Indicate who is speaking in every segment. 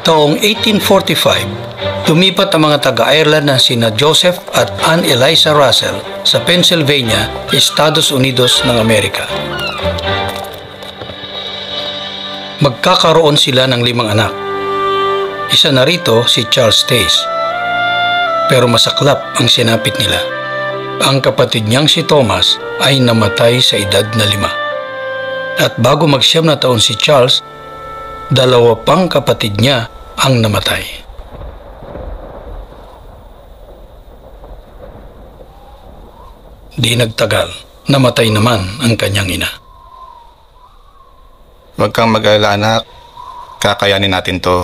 Speaker 1: Taong 1845, lumipat ang mga taga-Ireland na sina Joseph at Anne Eliza Russell sa Pennsylvania, Estados Unidos ng Amerika. Magkakaroon sila ng 5 anak. Isa na rito si Charles Taze. Pero masaklap ang sinapit nila. Ang kapatid niyang si Thomas ay namatay sa edad na 5. At bago mag-9 na taon si Charles, 2 pang kapatid niya ang namatay. Di nagtagal, namatay naman ang kanyang ina.
Speaker 2: Huwag kang mag-alala, anak. Kakayanin natin to.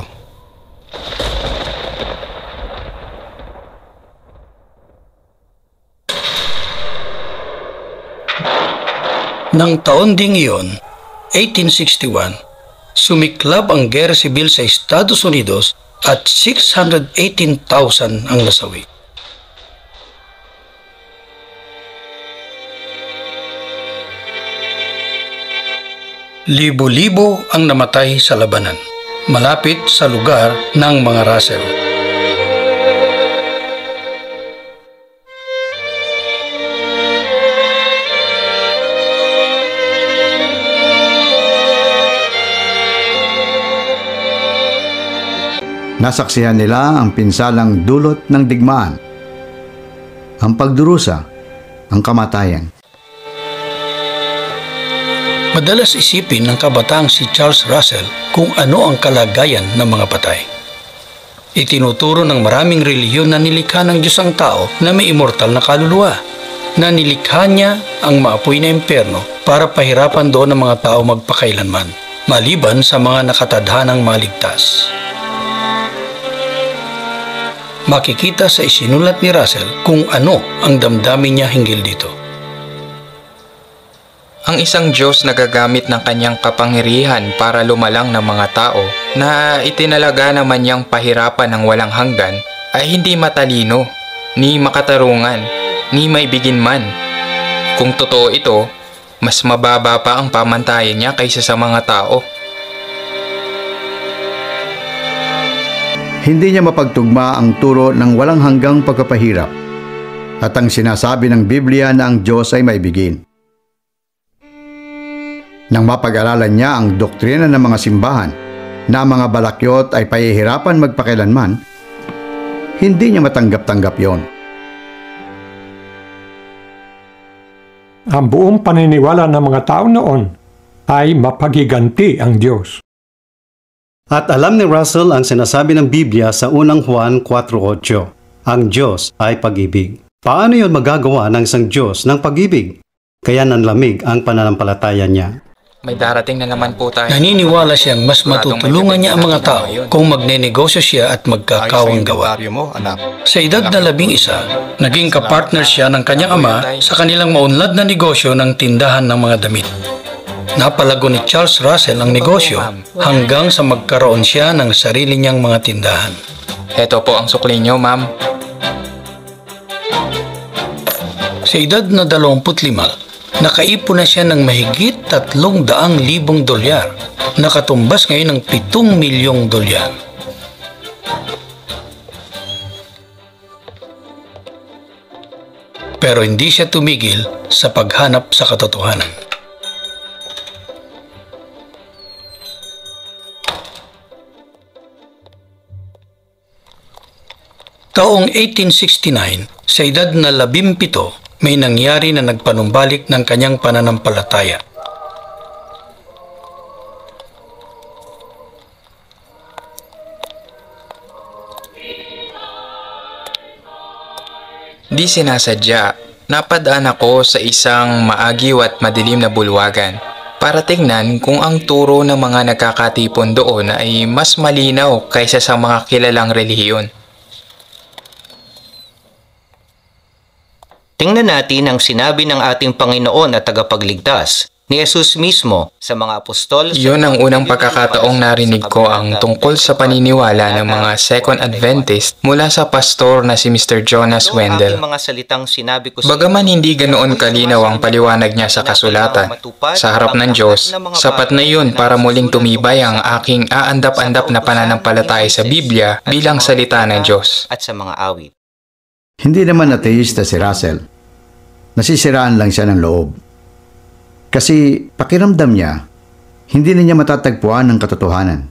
Speaker 1: Nang taon ding iyon, 1861, sumiklab ang gera sibil sa Estados Unidos at 618,000 ang nasawi. Libo-libo ang namatay sa labanan, malapit sa lugar ng mga Russell.
Speaker 3: Nasaksihan nila ang pinsalang dulot ng digmaan, ang pagdurusa, ang kamatayan.
Speaker 1: Madalas isipin ng kabataang si Charles Russell kung ano ang kalagayan ng mga patay. Itinuturo ng maraming relihiyon na nilikha ng Diyos ang tao na may immortal na kaluluwa, na nilikha niya ang maapoy na impyerno para pahirapan doon ng mga tao magpakailanman, maliban sa mga nakatadhanang maligtas. Makikita sa isinulat ni Russell kung ano ang damdamin niya hinggil dito.
Speaker 4: Ang isang Diyos na gagamit ng kanyang kapangyarihan para lumalang ng mga tao na itinalaga naman niyang pahirapan ng walang hanggan ay hindi matalino, ni makatarungan, ni maibigin man. Kung totoo ito, mas mababa pa ang pamantayan niya kaysa sa mga tao.
Speaker 3: Hindi niya mapagtugma ang turo ng walang hanggang pagpapahirap at ang sinasabi ng Biblia na ang Diyos ay maibigin. Nang mapag-aralan niya ang doktrina ng mga simbahan na mga balakyot ay pahihirapan magpakilanman, hindi niya matanggap-tanggap yon.
Speaker 5: Ang buong paniniwala ng mga tao noon ay mapagiganti ang Diyos.
Speaker 6: At alam ni Russell ang sinasabi ng Biblia sa unang Juan 4:8, ang Diyos ay pag-ibig. Paano yon magagawa ng isang Diyos ng pag-ibig? Kaya nanlamig ang pananampalataya niya.
Speaker 4: May darating na naman po tayo.
Speaker 1: Naniniwala siyang mas matutulungan niya ang mga tao kung magnenegosyo siya at magkakawang gawa. Sa edad na 11, naging kapartner siya ng kanyang ama sa kanilang maunlad na negosyo ng tindahan ng mga damit. Napalago ni Charles Russell ang negosyo hanggang sa magkaroon siya ng sarili niyang mga tindahan.
Speaker 4: Heto po ang sukli niyo, ma'am.
Speaker 1: Sa edad na 25, nakaipon na siya ng mahigit $300,000 nakatumbas ngayon ng $7 milyong. Pero hindi siya tumigil sa paghanap sa katotohanan. Taong 1869, sa edad na 17, may nangyari na nagpanumbalik ng kanyang pananampalataya.
Speaker 4: Di sinasadya, napadaan ako sa isang maagiw at madilim na bulwagan para tingnan kung ang turo ng mga nagkakatipon doon ay mas malinaw kaysa sa mga kilalang relihiyon.
Speaker 7: Tingnan natin ang sinabi ng ating Panginoon at tagapagligtas ni Jesus mismo sa mga apostol.
Speaker 4: Yun ang unang pagkakataong narinig ko ang tungkol sa paniniwala ng mga Second Adventist mula sa pastor na si Mr. Jonas Wendell.
Speaker 7: Mga salitang sinabi ko
Speaker 4: Bagaman hindi ganoon kalinaw ang paliwanag niya sa kasulatan, sa harap ng Diyos, sapat na yun para muling tumibay ang aking aandap-andap na pananampalataya sa Biblia bilang salita ng Diyos.
Speaker 7: At sa mga awit.
Speaker 3: Hindi naman ateista si Russell. Nasisiraan lang siya ng loob. Kasi pakiramdam niya, hindi na niya matatagpuan ang katotohanan.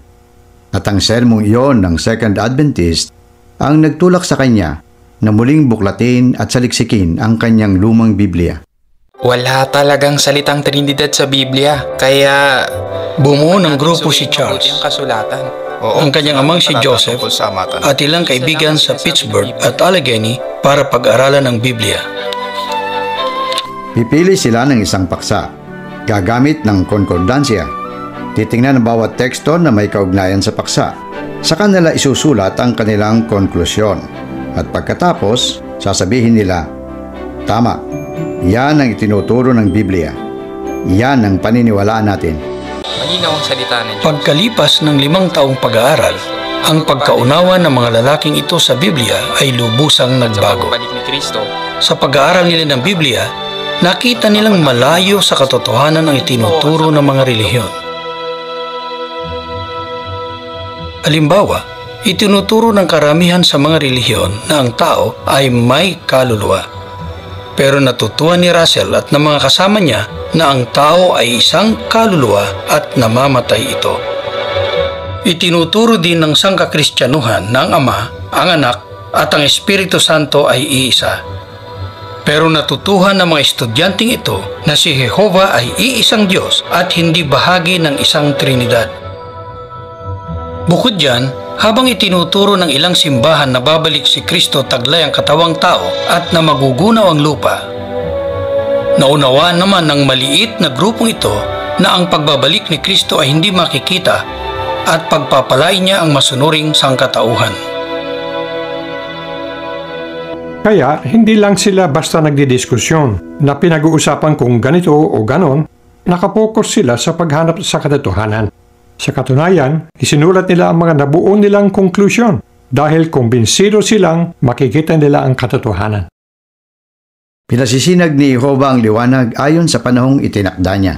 Speaker 3: At ang sermong iyon ng Second Adventist ang nagtulak sa kanya na muling buklatin at saliksikin ang kanyang lumang Biblia.
Speaker 4: Wala talagang salitang Trinidad sa Biblia, kaya
Speaker 1: Bumuo ng grupo si Charles,
Speaker 4: ang kasulatan.
Speaker 1: ang kanyang amang si Joseph
Speaker 2: Tungkol sa amatan.
Speaker 1: at ilang kaibigan sa Pittsburgh at Allegheny para pag-aralan ang Biblia.
Speaker 3: Pipili sila ng isang paksa, gagamit ng konkordansya. Titingnan ang bawat teksto na may kaugnayan sa paksa. Sa kanila isusulat ang kanilang konklusyon. At pagkatapos, sasabihin nila, tama, yan ang itinuturo ng Biblia. Yan ang paniniwalaan natin.
Speaker 4: Malinaw ang salita ng Diyos.
Speaker 1: Pagkalipas ng 5 taong pag-aaral, ang pagkaunawa ng mga lalaking ito sa Biblia ay lubusang
Speaker 4: Sa
Speaker 1: nagbago.
Speaker 4: pagbabalik ni Kristo,
Speaker 1: Sa pag-aaral nila ng Biblia, nakita nilang malayo sa katotohanan ang itinuturo ng mga relihiyon. Halimbawa, itinuturo ng karamihan sa mga relihiyon na ang tao ay may kaluluwa. Pero natutuhan ni Russell at ng mga kasama niya na ang tao ay isang kaluluwa at namamatay ito. Itinuturo din ng sangkakristyanuhan na ang Ama, ang Anak at ang Espiritu Santo ay iisa. Pero natutuhan ng mga estudyanteng ito na si Jehovah ay iisang Diyos at hindi bahagi ng isang Trinidad. Bukod diyan, habang itinuturo ng ilang simbahan na babalik si Kristo taglay ang katawang tao at na magugunaw ang lupa, naunawaan naman ng maliit na grupong ito na ang pagbabalik ni Kristo ay hindi makikita at pagpapalain niya ang masunuring sangkatauhan.
Speaker 5: Kaya hindi lang sila basta nagdidiskusyon na pinag-uusapan kung ganito o ganon, nakapokus sila sa paghanap sa katotohanan. Sa katunayan, isinulat nila ang mga nabuo nilang konklusyon dahil kumbinsido silang makikita nila ang katotohanan.
Speaker 3: Pinasisinag ni Jehovah ang liwanag ayon sa panahong itinakda niya.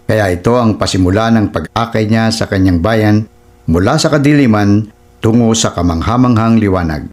Speaker 3: Kaya ito ang pasimula ng pag-akay niya sa kanyang bayan mula sa kadiliman tungo sa kamanghamanghang liwanag.